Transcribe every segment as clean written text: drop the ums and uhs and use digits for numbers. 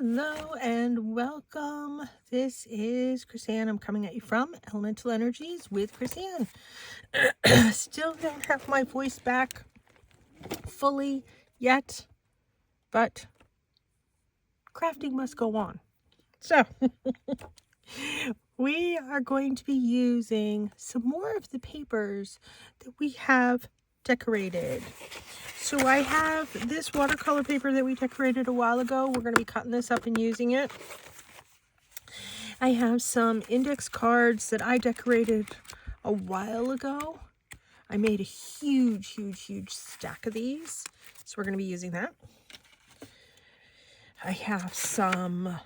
Hello and welcome. This is Chrisanne. I'm coming at you from Elemental Energies with Chrisanne. Still don't have my voice back fully yet, but crafting must go on. So we are going to be using some more of the papers that we have decorated. So I have this watercolor paper that we decorated a while ago. We're going to be cutting this up and using it. I have some index cards that I decorated a while ago. I made a huge stack of these. So we're going to be using that. I have some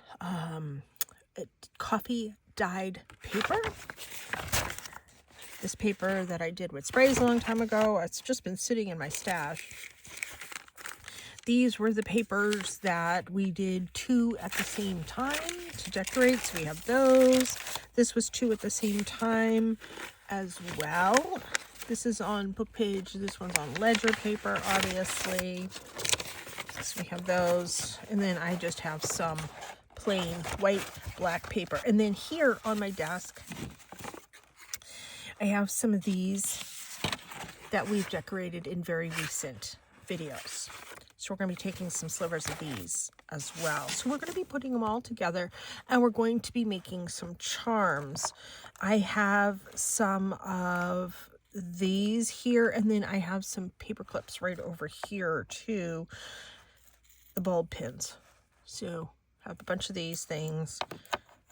coffee dyed paper. This paper that I did with sprays a long time ago. It's just been sitting in my stash. These were the papers that we did 2 at the same time to decorate. So we have those. This was 2 at the same time as well. This is on book page. This one's on ledger paper, obviously. So we have those. And then I just have some plain white, black paper. And then here on my desk, I have some of these that we've decorated in very recent videos. So we're going to be taking some slivers of these as well. So we're going to be putting them all together and we're going to be making some charms. I have some of these here and then I have some paper clips right over here too. The bulb pins. So I have a bunch of these things.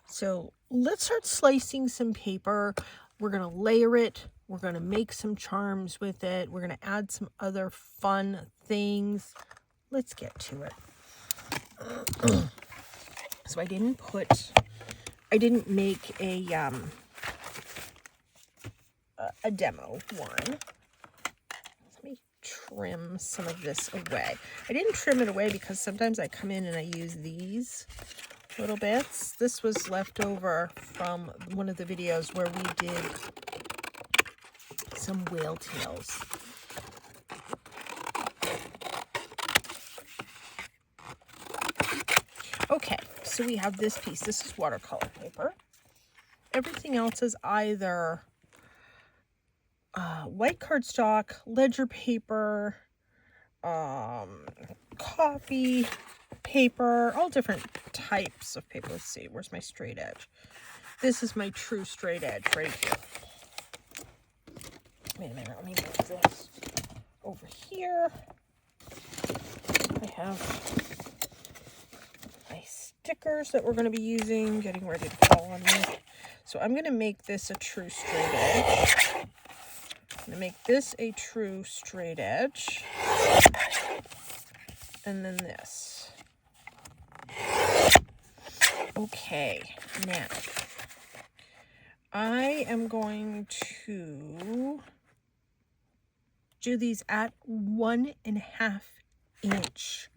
So let's start slicing some paper. We're going to layer it. We're going to make some charms with it. We're going to add some other fun things. Let's get to it. So I didn't make a demo one. Let me trim some of this away. I didn't trim it away because sometimes I come in and I use these little bits. This was left over from one of the videos where we did some whale tails. Okay, so we have this piece. This is watercolor paper. Everything else is either white cardstock, ledger paper, coffee paper, all different types of paper. Let's see, where's my straight edge? This is my true straight edge right here. Wait a minute, let me move this over here. I have my stickers that we're going to be using, getting ready to fall on me. So I'm going to make this a true straight edge. I'm going to make this a true straight edge. And then this. Okay, now I am going to do these at 1.5 inch.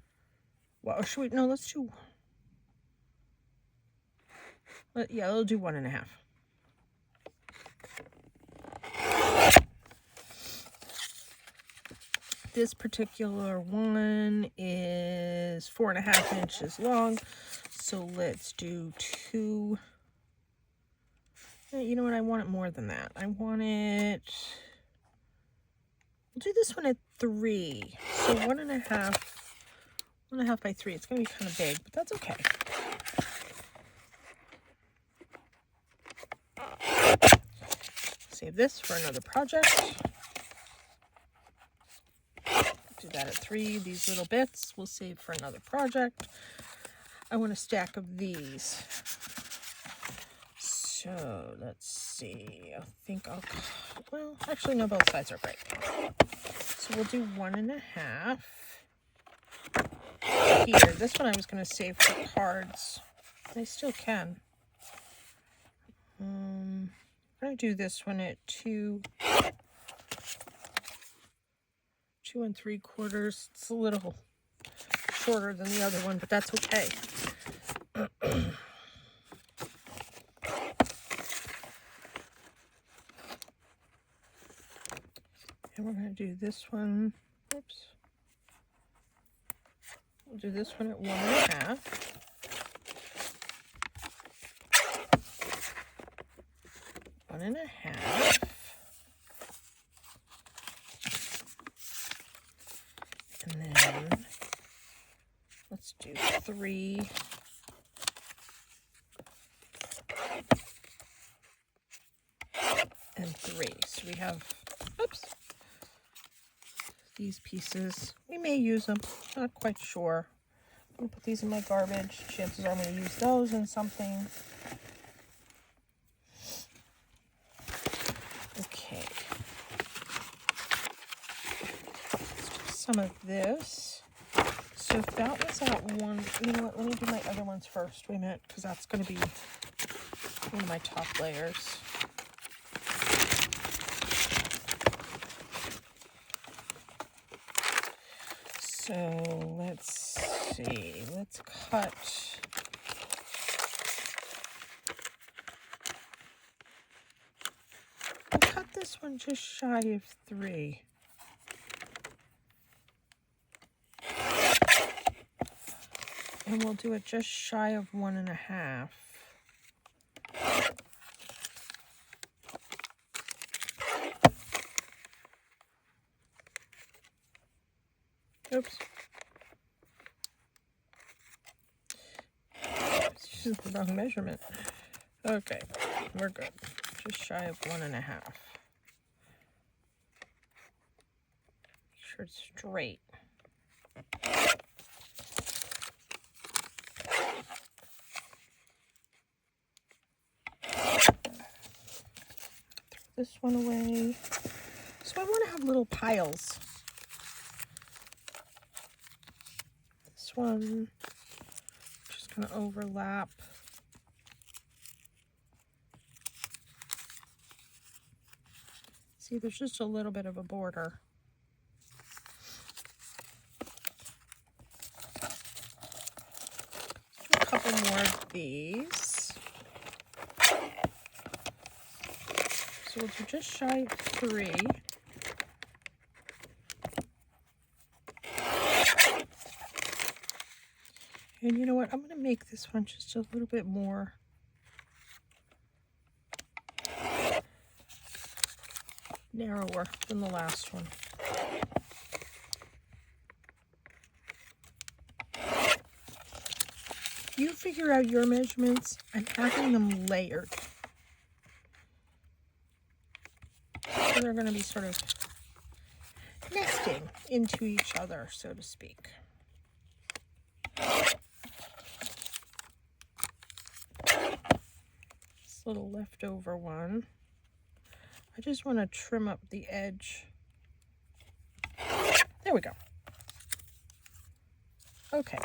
Well, or should we, no, let's do, yeah, we'll do 1.5. This particular one is 4.5 inches long. So let's do 2. You know what? I want it more than that. I want it, we'll do this one at 3. So 1.5 by 3. It's going to be kind of big, but that's okay. Save this for another project. Do that at 3. These little bits we'll save for another project. I want a stack of these. So let's see. I think I'll, well, actually no, both sides are great. So we'll do 1.5 here. This one I was going to save for cards. I still can. I'm going to do this one at 2 3/4. It's a little shorter than the other one, but that's okay. And we're going to do this one. Oops. We'll do this one at 1.5. 1.5. And then let's do 3. And 3. So we have, oops, these pieces. We may use them, not quite sure. I'm going to put these in my garbage. Chances are I'm going to use those in something. Okay. Let's do some of this. So if that was at one, you know what, let me do my other ones first. Wait a minute, because that's going to be one of my top layers. So let's see, let's cut. We'll cut this one just shy of 3. And we'll do it just shy of 1.5. Oops. This is the wrong measurement. Okay, we're good. Just shy of 1.5. Make sure it's straight. Throw this one away. So I want to have little piles. This one, just going to overlap. See, there's just a little bit of a border. Do a couple more of these. So we'll do just shy of 3. And you know what? I'm going to make this one just a little bit more narrower than the last one. You figure out your measurements. I'm having them layered. So they're going to be sort of nesting into each other, so to speak. This little leftover one. I just want to trim up the edge. There we go. Okay.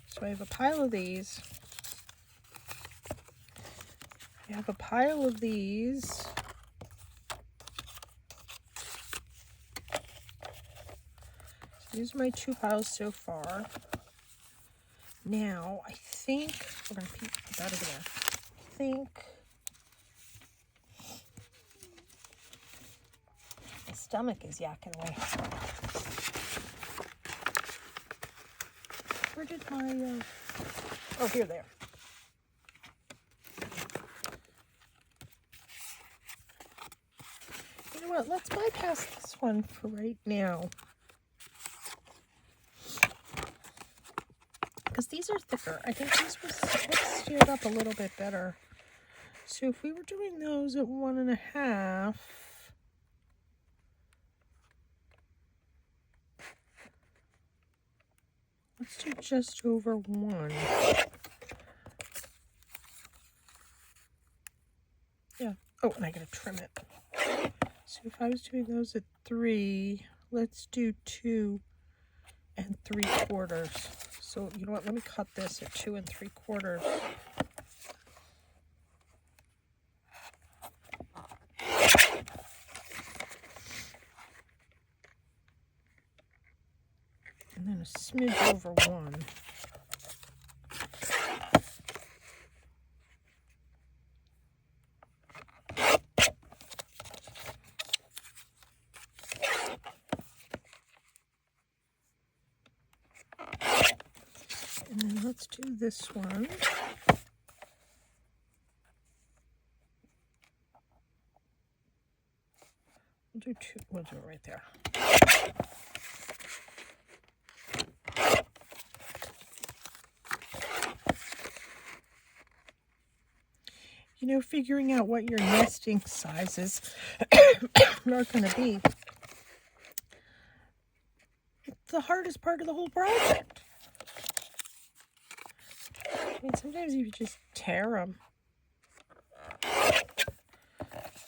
So I have a pile of these. I have a pile of these. So these are my 2 piles so far. Now, I think we're going to put that over there. I think my stomach is yakking away. Where did my, oh, here they are. You know what, let's bypass this one for right now. Because these are thicker. I think these were steered up a little bit better. So if we were doing those at 1.5, let's do just over 1. Yeah. Oh, and I gotta trim it. So if I was doing those at 3, let's do 2 3/4. So you know what? Let me cut this at 2 3/4. And then a smidge over 1. And then let's do this one. do two. We'll do it right there. You know, figuring out what your nesting sizes are going to be, it's the hardest part of the whole project. I mean, sometimes you just tear them.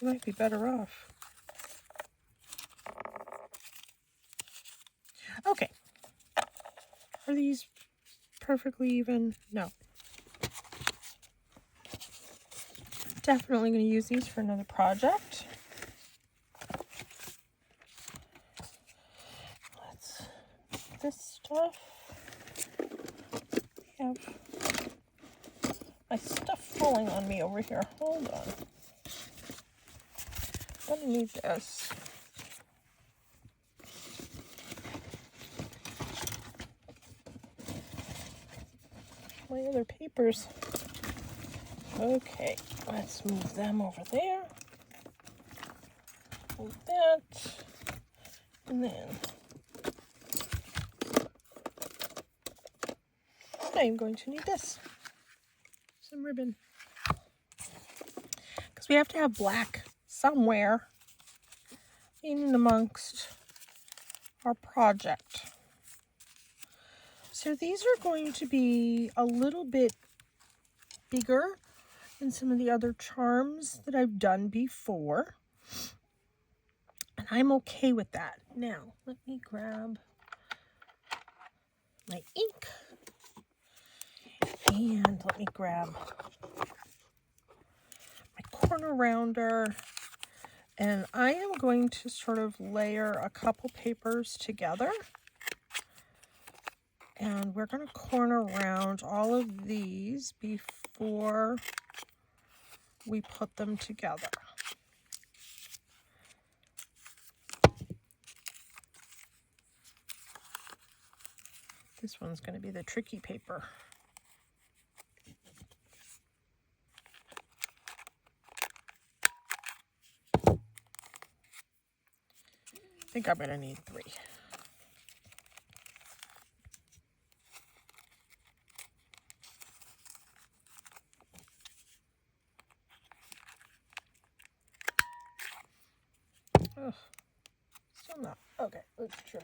You might be better off. Okay. Are these perfectly even? No. Definitely going to use these for another project. Let's this stuff. I have my stuff falling on me over here. Hold on. I'm gonna need this. My other papers. Okay, let's move them over there. Move that. And then I'm going to need this. Some ribbon. Because we have to have black somewhere in and amongst our project. So these are going to be a little bit bigger than some of the other charms that I've done before. And I'm okay with that. Now, let me grab my ink. And let me grab my corner rounder. And I am going to sort of layer a couple papers together. And we're going to corner round all of these before we put them together. This one's going to be the tricky paper. I think I'm going to need 3. Ugh, still not. Okay, let's trim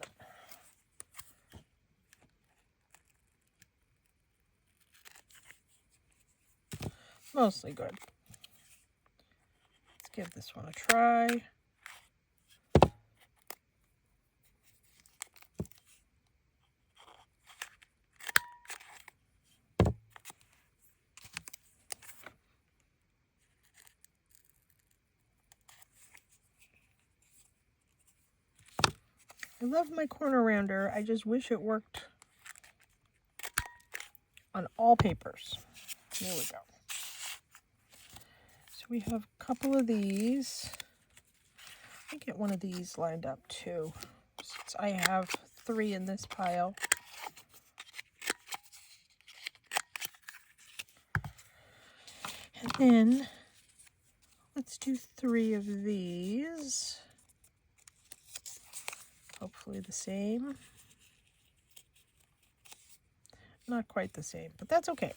it. Mostly good. Let's give this one a try. I love my corner rounder. I just wish it worked on all papers. There we go. So we have a couple of these. I get one of these lined up too, since I have 3 in this pile. And then let's do 3 of these. Hopefully the same. Not quite the same, but that's okay.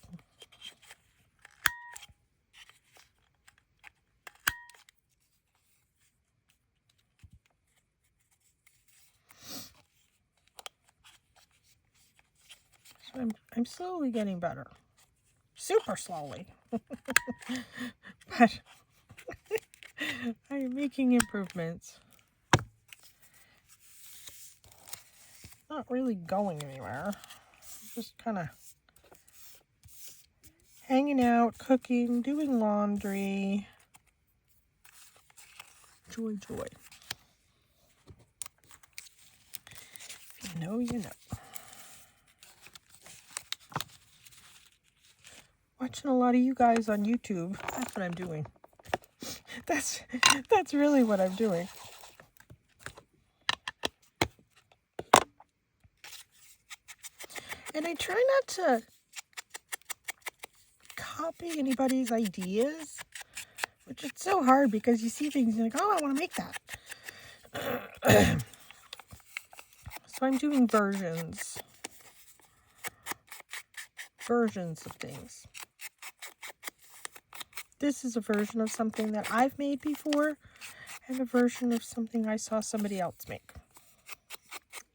So I'm slowly getting better. Super slowly. But I am making improvements. Not really going anywhere. Just kind of hanging out, cooking, doing laundry. Joy, joy. If you know, you know. Watching a lot of you guys on YouTube. That's what I'm doing. That's really what I'm doing. And I try not to copy anybody's ideas, which is so hard because you see things and you're like, oh, I want to make that. So I'm doing versions of things. This is a version of something that I've made before, and a version of something I saw somebody else make.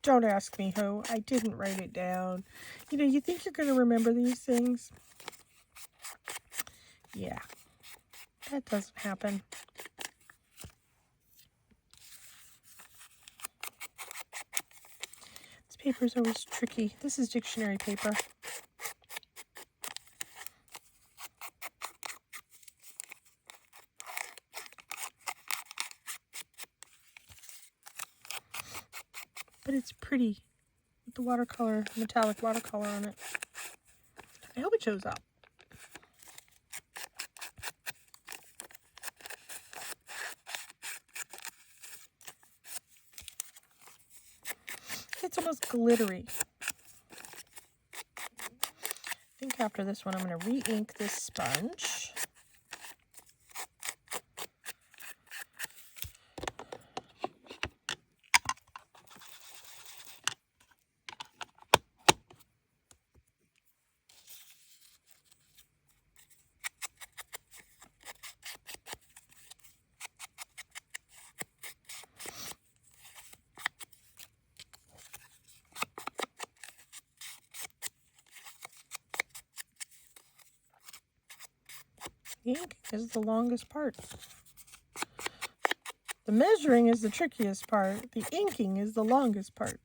Don't ask me who. I didn't write it down. You know, you think you're going to remember these things? Yeah, that doesn't happen. This paper is always tricky. This is dictionary paper. But it's pretty with the watercolor, metallic watercolor on it. I hope it shows up. It's almost glittery. I think after this one I'm going to re-ink this sponge. The ink is the longest part. The measuring is the trickiest part. The inking is the longest part.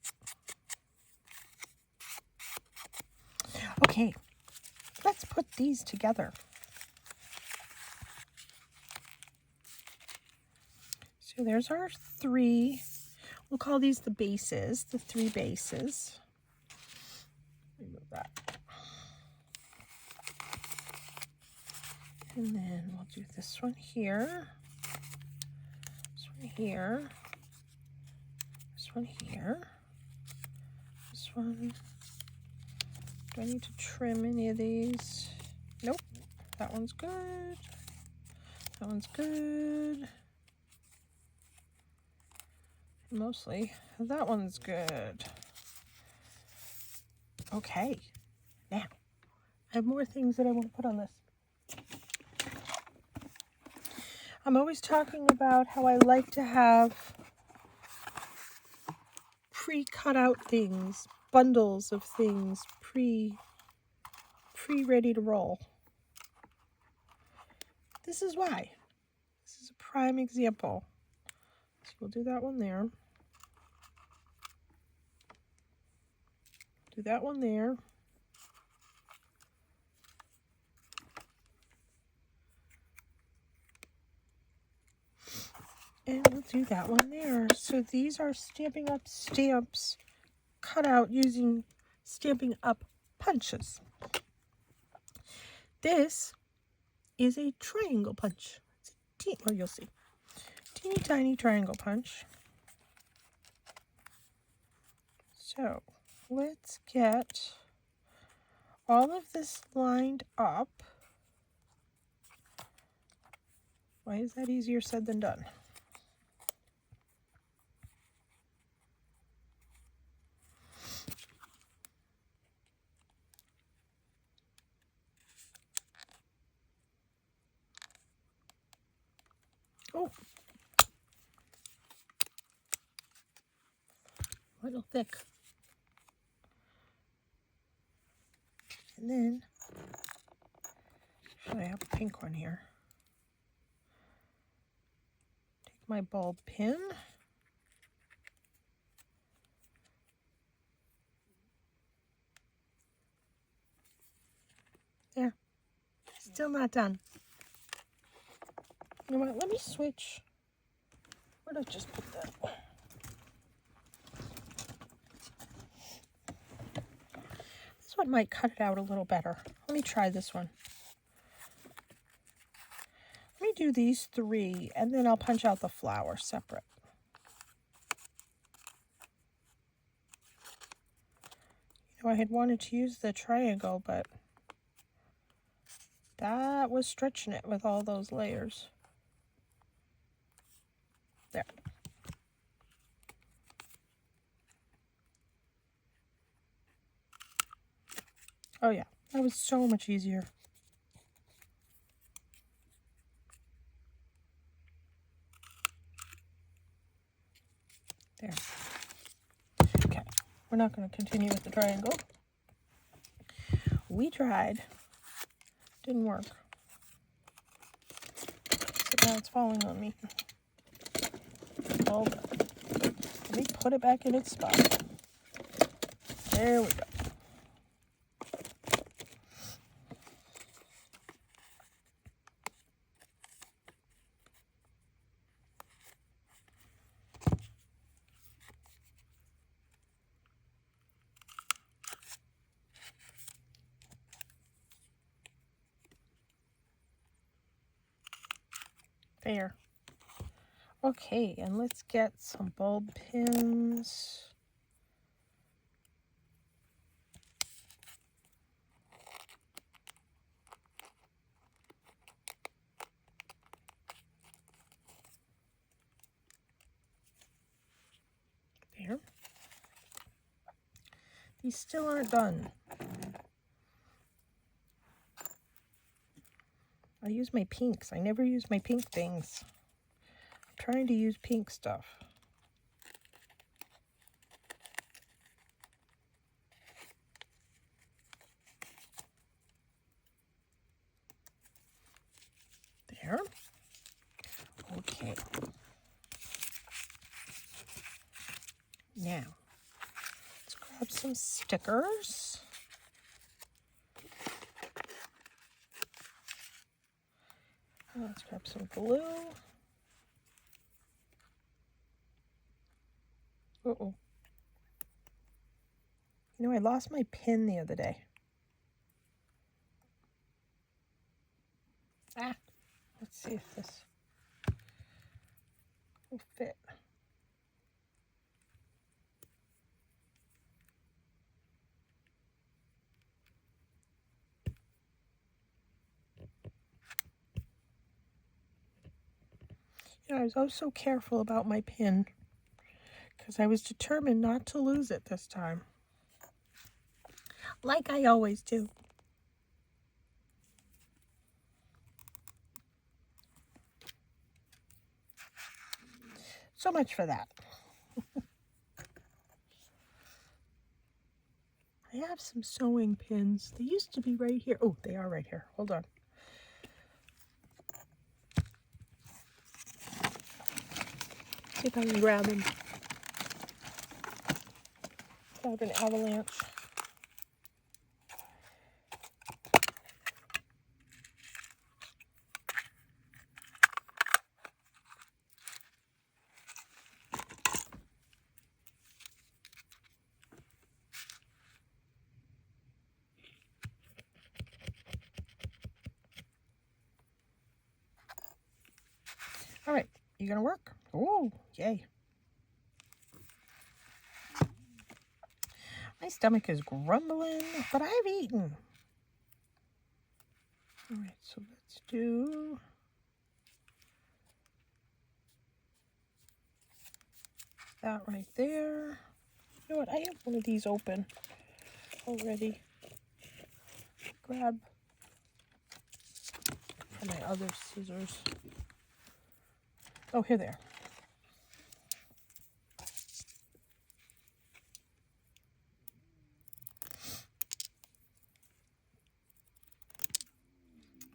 Okay, let's put these together. So there's our three. We'll call these the bases, the three bases. Remove that. And then we'll do this one here. This one here. This one here. This one. Do I need to trim any of these? Nope. That one's good. That one's good. Mostly, that one's good. Okay. Now, I have more things that I want to put on this. I'm always talking about how I like to have pre-cut out things, bundles of things, pre-ready to roll. This is why. This is a prime example. So we'll do that one there. Do that one there. And we'll do that one there. So these are Stampin' Up! Stamps cut out using Stampin' Up! Punches. This is a triangle punch. It's well, you'll see. Teeny tiny triangle punch. So let's get all of this lined up. Why is that easier said than done? Oh, a little thick. And then, I have a pink one here. Take my bulb pin. There. Still not done. You know what? Let me switch. Where did I just put that? This one might cut it out a little better. Let me try this one. Let me do these three, and then I'll punch out the flower separate. You know, I had wanted to use the triangle, but that was stretching it with all those layers. There. Oh yeah, that was so much easier. There. Okay, we're not going to continue with the triangle. We tried. Didn't work. So now it's falling on me. Hold on. Let me put it back in its spot. There we go. There. Okay, and let's get some bulb pins. There. These still aren't done. I use my pinks. I never use my pink things. I'm trying to use pink stuff. There. Okay. Now, let's grab some stickers. Let's grab some glue. Uh-oh. You know, I lost my pin the other day. Ah, let's see if this will fit. You know, I was always so careful about my pin because I was determined not to lose it this time. Like I always do. So much for that. I have some sewing pins. They used to be right here. Oh, they are right here. Hold on. See if I can grab them without an avalanche. All right, you gonna work? Oh, yay. My stomach is grumbling, but I've eaten. All right, so let's do that right there. You know what? I have one of these open already. Grab for my other scissors. Oh, here they are.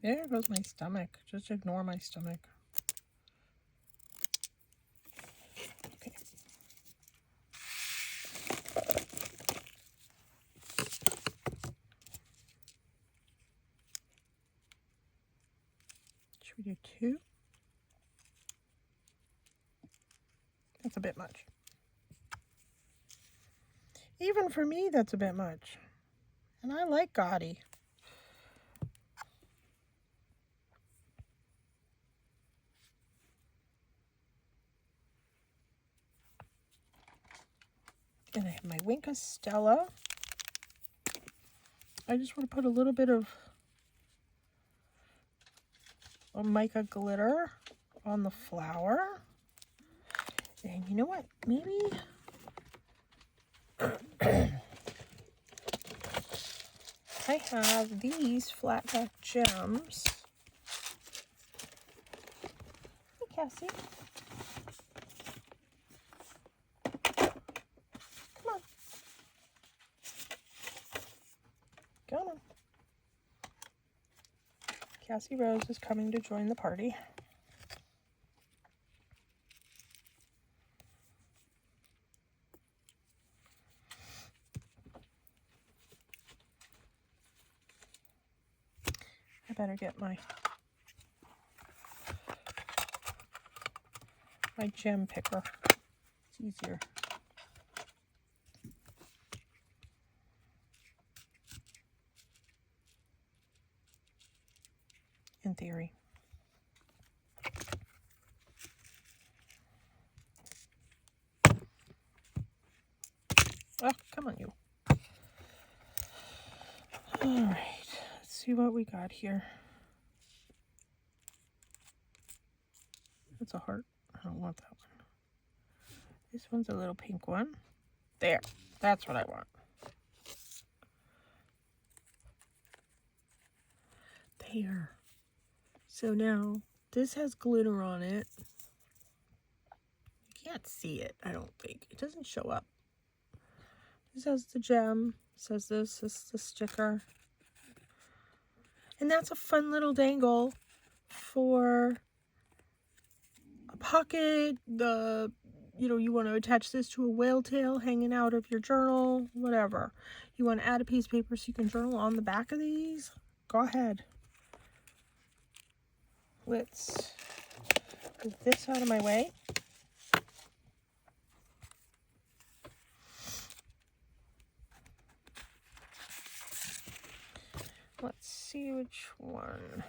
There goes my stomach. Just ignore my stomach. Okay. Should we do 2? That's a bit much. Even for me, that's a bit much. And I like gaudy. And I have my Winka Stella. I just want to put a little bit of mica glitter on the flower. And you know what? Maybe I have these flat back gems. Hey, Cassie. Come on. Come on. Cassie Rose is coming to join the party. I better get my gem picker. It's easier. In theory. Oh, come on, you. All right, let's see what we got here. That's a heart. I don't want that one. This one's a little pink one. There, that's what I want. There. So now, this has glitter on it. You can't see it, I don't think. It doesn't show up. This has the gem. It says this is the sticker. And that's a fun little dangle for a pocket. You want to attach this to a whale tail hanging out of your journal, whatever. You want to add a piece of paper so you can journal on the back of these? Go ahead. Let's move this out of my way. Let's see which one.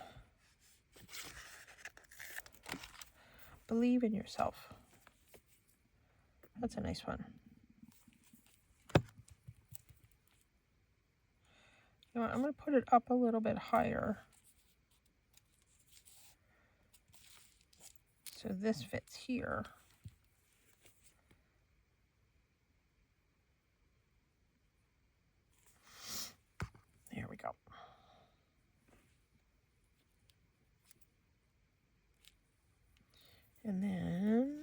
Believe in yourself. That's a nice one. You know what, I'm going to put it up a little bit higher. So this fits here. There we go. And then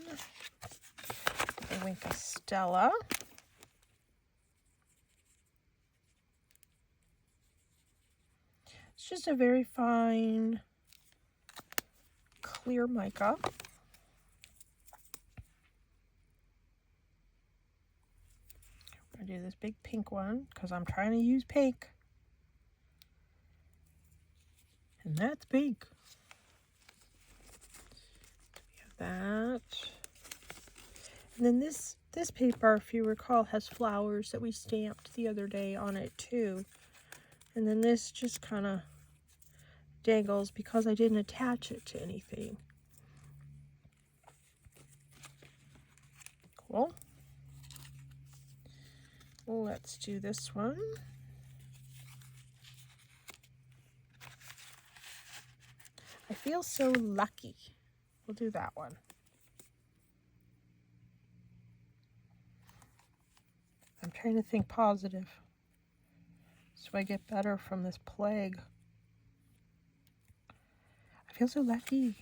I wink a Stella. It's just a very fine clear mica. I'm going to do this big pink one because I'm trying to use pink. And that's pink. We have that. And then this paper, if you recall, has flowers that we stamped the other day on it too. And then this just kind of dangles because I didn't attach it to anything. Cool. Let's do this one. I feel so lucky. We'll do that one. I'm trying to think positive so I get better from this plague. I feel so lucky.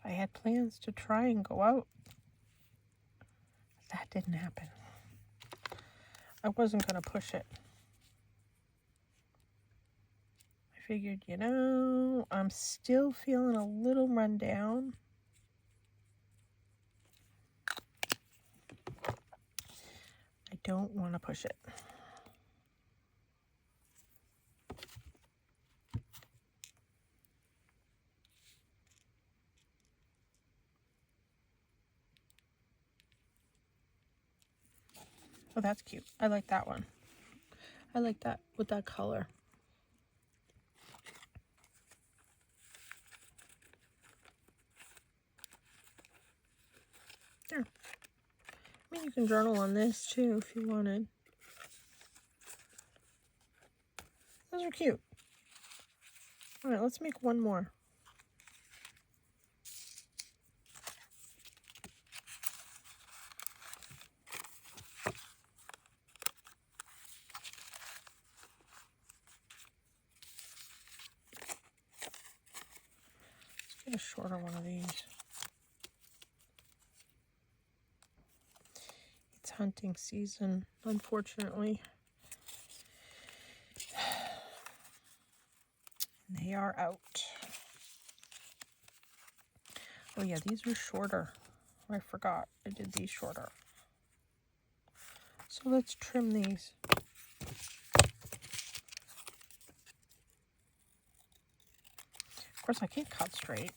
I had plans to try and go out. That didn't happen. I wasn't going to push it. I figured, I'm still feeling a little run down. I don't want to push it. Oh, that's cute. I like that one. I like that with that color. There. I mean, you can journal on this too if you wanted. Those are cute. All right, let's make one more. Let's get a shorter one of these. It's hunting season, unfortunately. They are out. Oh yeah, these were shorter. I forgot I did these shorter. So let's trim these. Of course, I can't cut straight.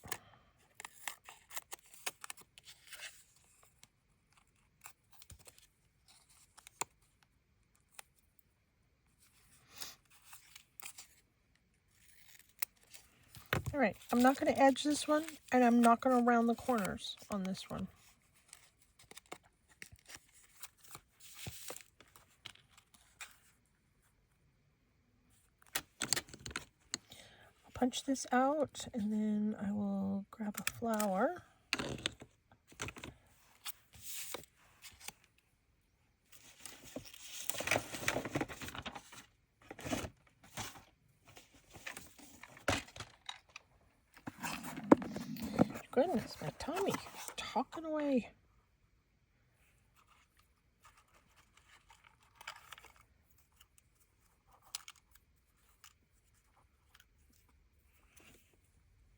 All right, I'm not going to edge this one, and I'm not going to round the corners on this one. I'll punch this out, and then I will grab a flower. Goodness, my tummy talking away.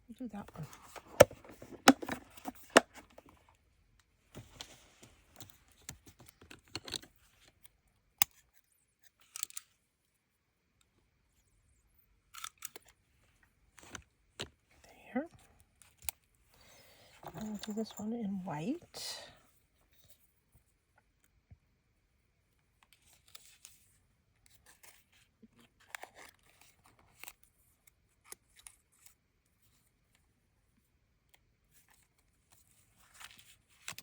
We'll do that one. There. And we'll do this one in white.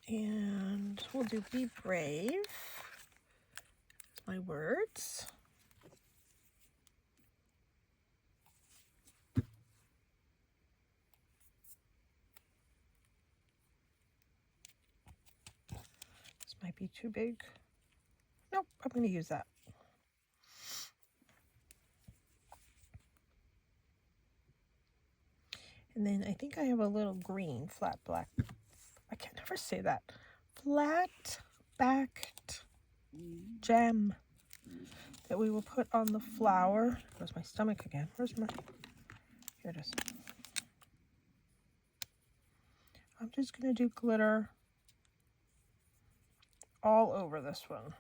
And we'll do be brave. My words. This might be too big. Nope, I'm going to use that. And then I think I have a little green flat black. I can never say that. Flat backed gem that we will put on the flower. Where's my stomach again? Where's my... Here it is. I'm just going to do glitter all over this one.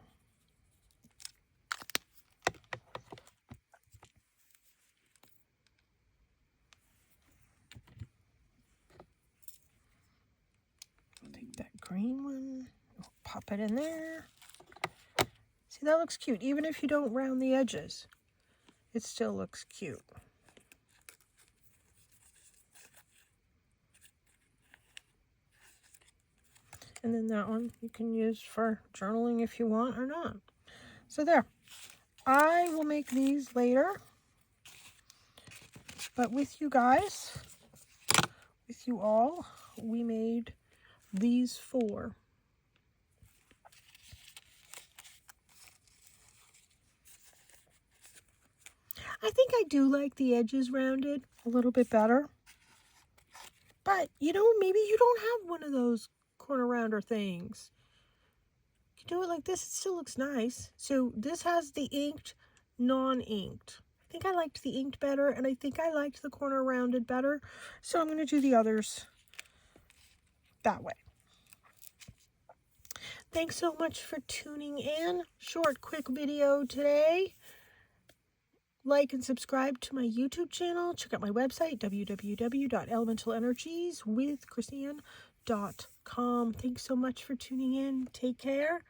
I'll take that green one, I'll pop it in there. See, that looks cute. Even if you don't round the edges, it still looks cute. And then that one you can use for journaling if you want or not. So there. I will make these later. But with you guys, with you all, we made these 4. I think I do like the edges rounded a little bit better. But, you know, maybe you don't have one of those corner rounder things. You do it like this, it still looks nice. So this has the inked, non-inked. I think I liked the inked better, and I think I liked the corner rounded better. So I'm going to do the others that way. Thanks so much for tuning in. Short, quick video today. Like and subscribe to my YouTube channel. Check out my website, www.elementalenерgieswithchristiane.com. Thanks so much for tuning in. Take care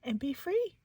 and be free.